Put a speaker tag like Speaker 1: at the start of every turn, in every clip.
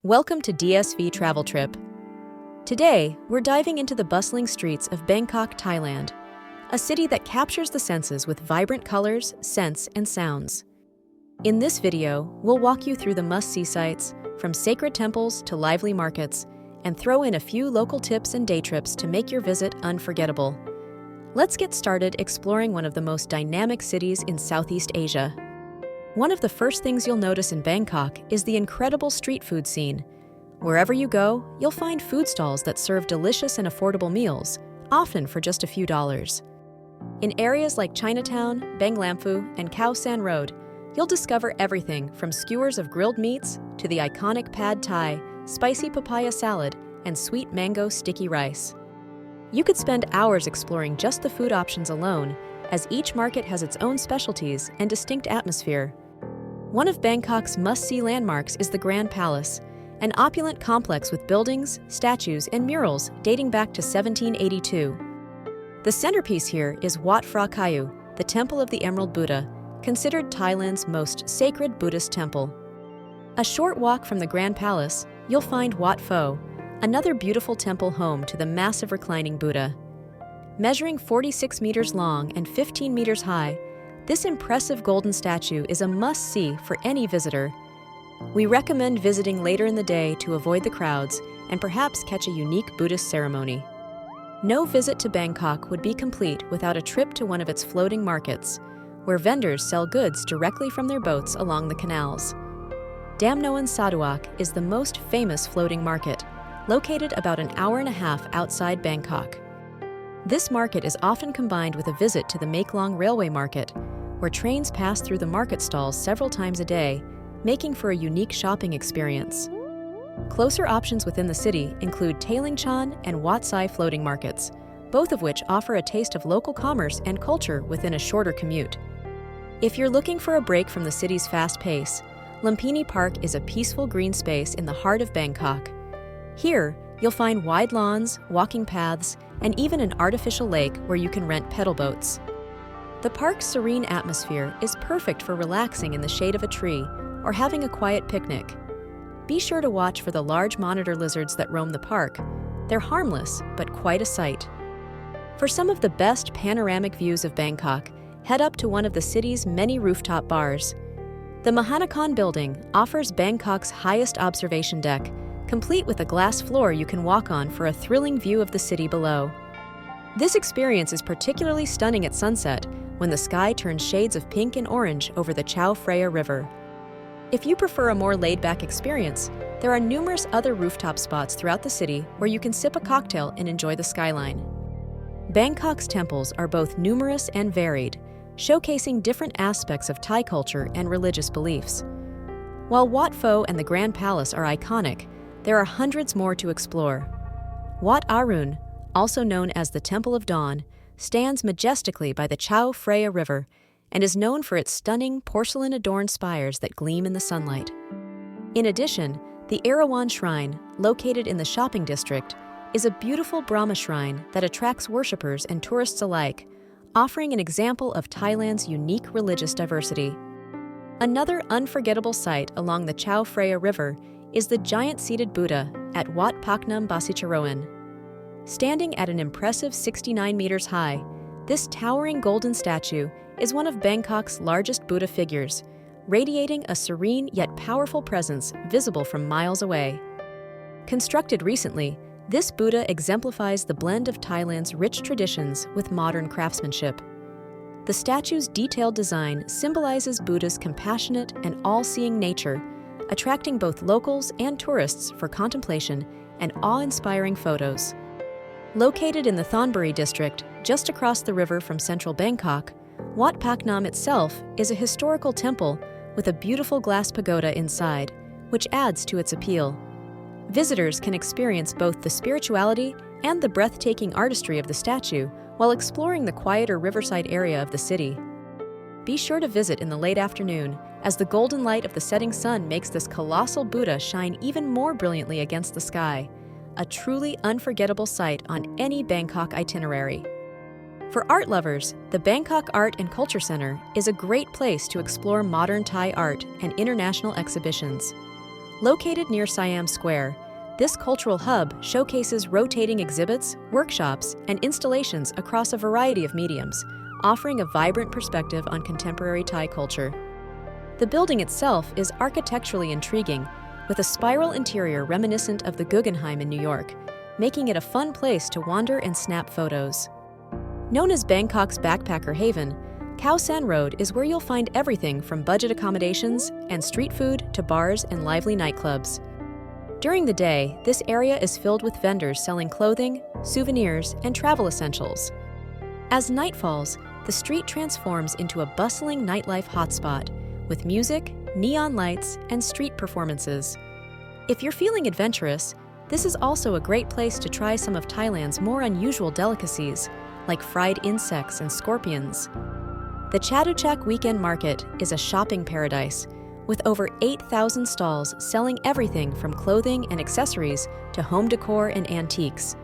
Speaker 1: Welcome to DSV Travel Trip. Today, we're diving into the bustling streets of Bangkok, Thailand, a city that captures the senses with vibrant colors, scents, and sounds. In this video, we'll walk you through the must-see sites, from sacred temples to lively markets, and throw in a few local tips and day trips to make your visit unforgettable. Let's get started exploring one of the most dynamic cities in Southeast Asia. One of the first things you'll notice in Bangkok is the incredible street food scene. Wherever you go, you'll find food stalls that serve delicious and affordable meals, often for just a few dollars. In areas like Chinatown, Bang Lamphun, and Khao San Road, you'll discover everything from skewers of grilled meats to the iconic pad thai, spicy papaya salad, and sweet mango sticky rice. You could spend hours exploring just the food options alone, as each market has its own specialties and distinct atmosphere. One of Bangkok's must-see landmarks is the Grand Palace, an opulent complex with buildings, statues, and murals dating back to 1782. The centerpiece here is Wat Phra Kaew, the Temple of the Emerald Buddha, considered Thailand's most sacred Buddhist temple. A short walk from the Grand Palace, you'll find Wat Pho, another beautiful temple home to the massive reclining Buddha. Measuring 46 meters long and 15 meters high, this impressive golden statue is a must-see for any visitor. We recommend visiting later in the day to avoid the crowds and perhaps catch a unique Buddhist ceremony. No visit to Bangkok would be complete without a trip to one of its floating markets, where vendors sell goods directly from their boats along the canals. Dam Noen Saduak is the most famous floating market, located about an hour and a half outside Bangkok. This market is often combined with a visit to the Mae Klong Railway Market, where trains pass through the market stalls several times a day, making for a unique shopping experience. Closer options within the city include Tailingchan and Wat Sai floating markets, both of which offer a taste of local commerce and culture within a shorter commute. If you're looking for a break from the city's fast pace, Lumpini Park is a peaceful green space in the heart of Bangkok. Here, you'll find wide lawns, walking paths, and even an artificial lake where you can rent pedal boats. The park's serene atmosphere is perfect for relaxing in the shade of a tree or having a quiet picnic. Be sure to watch for the large monitor lizards that roam the park. They're harmless, but quite a sight. For some of the best panoramic views of Bangkok, head up to one of the city's many rooftop bars. The Mahanakhon building offers Bangkok's highest observation deck, complete with a glass floor you can walk on for a thrilling view of the city below. This experience is particularly stunning at sunset, when the sky turns shades of pink and orange over the Chao Phraya River. If you prefer a more laid-back experience, there are numerous other rooftop spots throughout the city where you can sip a cocktail and enjoy the skyline. Bangkok's temples are both numerous and varied, showcasing different aspects of Thai culture and religious beliefs. While Wat Pho and the Grand Palace are iconic, there are hundreds more to explore. Wat Arun, also known as the Temple of Dawn, stands majestically by the Chao Phraya River and is known for its stunning porcelain-adorned spires that gleam in the sunlight. In addition, the Erawan Shrine, located in the shopping district, is a beautiful Brahma shrine that attracts worshippers and tourists alike, offering an example of Thailand's unique religious diversity. Another unforgettable sight along the Chao Phraya River is the giant-seated Buddha at Wat Paknam Basicharoen. Standing at an impressive 69 meters high, this towering golden statue is one of Bangkok's largest Buddha figures, radiating a serene yet powerful presence visible from miles away. Constructed recently, this Buddha exemplifies the blend of Thailand's rich traditions with modern craftsmanship. The statue's detailed design symbolizes Buddha's compassionate and all-seeing nature, attracting both locals and tourists for contemplation and awe-inspiring photos. Located in the Thonburi district, just across the river from central Bangkok, Wat Paknam itself is a historical temple with a beautiful glass pagoda inside, which adds to its appeal. Visitors can experience both the spirituality and the breathtaking artistry of the statue while exploring the quieter riverside area of the city. Be sure to visit in the late afternoon, as the golden light of the setting sun makes this colossal Buddha shine even more brilliantly against the sky, a truly unforgettable sight on any Bangkok itinerary. For art lovers, the Bangkok Art and Culture Center is a great place to explore modern Thai art and international exhibitions. Located near Siam Square, this cultural hub showcases rotating exhibits, workshops, and installations across a variety of mediums, offering a vibrant perspective on contemporary Thai culture. The building itself is architecturally intriguing, with a spiral interior reminiscent of the Guggenheim in New York, making it a fun place to wander and snap photos. Known as Bangkok's backpacker haven, Khao San Road is where you'll find everything from budget accommodations and street food to bars and lively nightclubs. During the day, this area is filled with vendors selling clothing, souvenirs, and travel essentials. As night falls, the street transforms into a bustling nightlife hotspot with music, neon lights, and street performances. If you're feeling adventurous, this is also a great place to try some of Thailand's more unusual delicacies, like fried insects and scorpions. The Chatuchak Weekend Market is a shopping paradise, with over 8,000 stalls selling everything from clothing and accessories to home decor and antiques.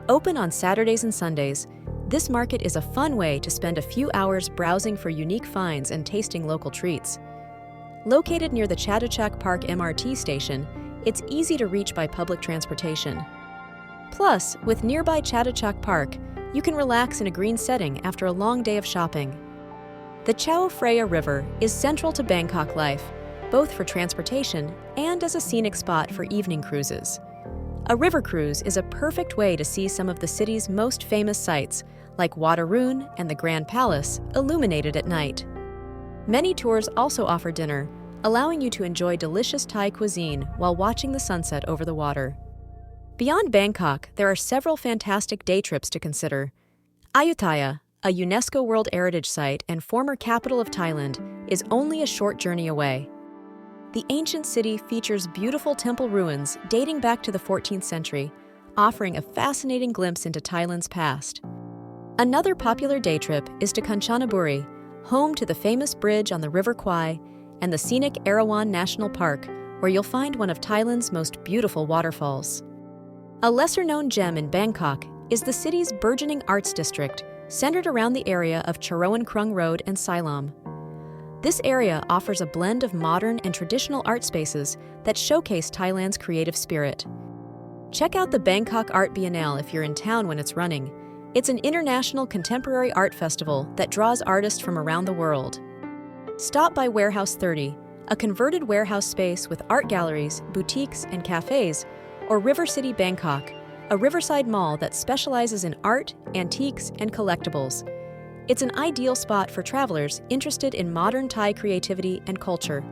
Speaker 1: Open on Saturdays and Sundays, this market is a fun way to spend a few hours browsing for unique finds and tasting local treats. Located near the Chatuchak Park MRT station, it's easy to reach by public transportation. Plus, with nearby Chatuchak Park, you can relax in a green setting after a long day of shopping. The Chao Phraya River is central to Bangkok life, both for transportation and as a scenic spot for evening cruises. A river cruise is a perfect way to see some of the city's most famous sights, like Wat Arun and the Grand Palace, illuminated at night. Many tours also offer dinner, allowing you to enjoy delicious Thai cuisine while watching the sunset over the water. Beyond Bangkok, there are several fantastic day trips to consider. Ayutthaya, a UNESCO World Heritage Site and former capital of Thailand, is only a short journey away. The ancient city features beautiful temple ruins dating back to the 14th century, offering a fascinating glimpse into Thailand's past. Another popular day trip is to Kanchanaburi, home to the famous bridge on the River Kwai and the scenic Erawan National Park, where you'll find one of Thailand's most beautiful waterfalls. A lesser-known gem in Bangkok is the city's burgeoning arts district, centered around the area of Charoen Krung Road and Siloam. This area offers a blend of modern and traditional art spaces that showcase Thailand's creative spirit. Check out the Bangkok Art Biennale if you're in town when it's running. It's an international contemporary art festival that draws artists from around the world. Stop by Warehouse 30, a converted warehouse space with art galleries, boutiques, and cafes, or River City Bangkok, a riverside mall that specializes in art, antiques, and collectibles. It's an ideal spot for travelers interested in modern Thai creativity and culture.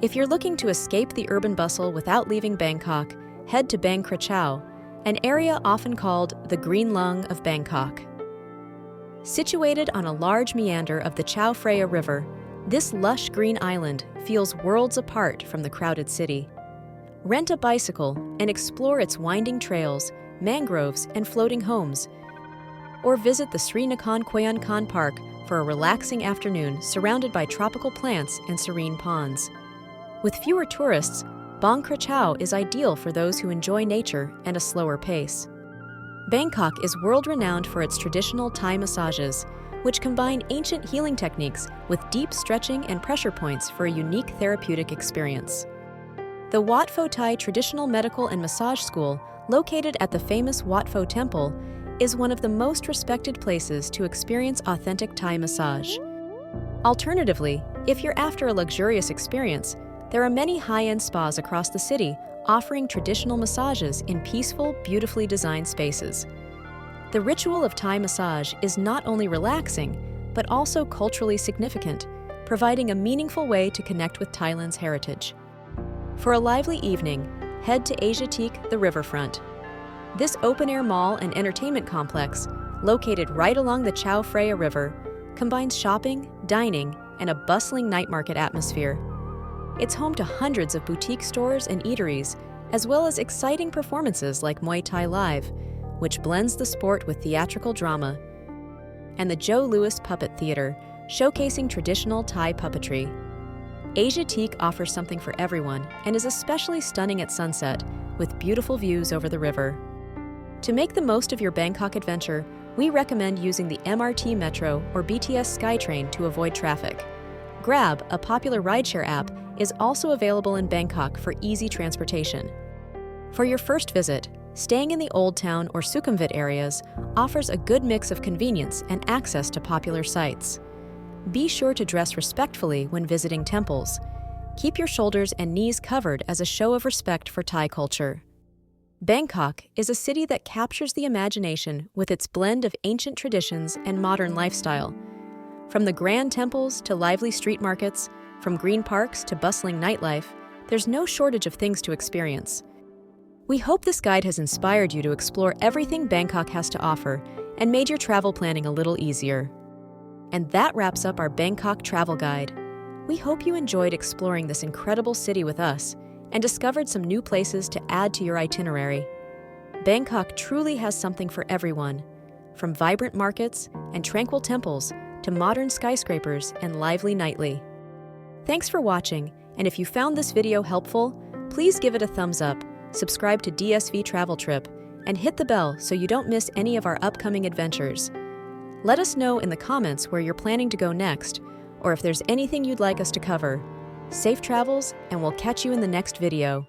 Speaker 1: If you're looking to escape the urban bustle without leaving Bangkok, head to Bang Krachao, an area often called the Green Lung of Bangkok. Situated on a large meander of the Chao Phraya River, this lush green island feels worlds apart from the crowded city. Rent a bicycle and explore its winding trails, mangroves, and floating homes. Or visit the Sri Nakhon Koyan Khan Park for a relaxing afternoon surrounded by tropical plants and serene ponds. With fewer tourists, Bang Krachao is ideal for those who enjoy nature and a slower pace. Bangkok is world-renowned for its traditional Thai massages, which combine ancient healing techniques with deep stretching and pressure points for a unique therapeutic experience. The Wat Pho Thai Traditional Medical and Massage School, located at the famous Wat Pho Temple, is one of the most respected places to experience authentic Thai massage. Alternatively, if you're after a luxurious experience, there are many high-end spas across the city offering traditional massages in peaceful, beautifully designed spaces. The ritual of Thai massage is not only relaxing, but also culturally significant, providing a meaningful way to connect with Thailand's heritage. For a lively evening, head to Ayutthaya, the riverfront. This open-air mall and entertainment complex, located right along the Chao Phraya River, combines shopping, dining, and a bustling night market atmosphere. It's home to hundreds of boutique stores and eateries, as well as exciting performances like Muay Thai Live, which blends the sport with theatrical drama, and the Joe Louis Puppet Theater, showcasing traditional Thai puppetry. Ayutthaya offers something for everyone and is especially stunning at sunset, with beautiful views over the river. To make the most of your Bangkok adventure, we recommend using the MRT Metro or BTS SkyTrain to avoid traffic. Grab, a popular rideshare app, is also available in Bangkok for easy transportation. For your first visit, staying in the Old Town or Sukhumvit areas offers a good mix of convenience and access to popular sites. Be sure to dress respectfully when visiting temples. Keep your shoulders and knees covered as a show of respect for Thai culture. Bangkok is a city that captures the imagination with its blend of ancient traditions and modern lifestyle. From the grand temples to lively street markets, from green parks to bustling nightlife, there's no shortage of things to experience. We hope this guide has inspired you to explore everything Bangkok has to offer and made your travel planning a little easier. And that wraps up our Bangkok travel guide. We hope you enjoyed exploring this incredible city with us and discovered some new places to add to your itinerary. Bangkok truly has something for everyone, from vibrant markets and tranquil temples to modern skyscrapers and lively nightly. Thanks for watching, and if you found this video helpful, please give it a thumbs up, subscribe to DSV Travel Trip, and hit the bell so you don't miss any of our upcoming adventures. Let us know in the comments where you're planning to go next, or if there's anything you'd like us to cover. Safe travels, and we'll catch you in the next video.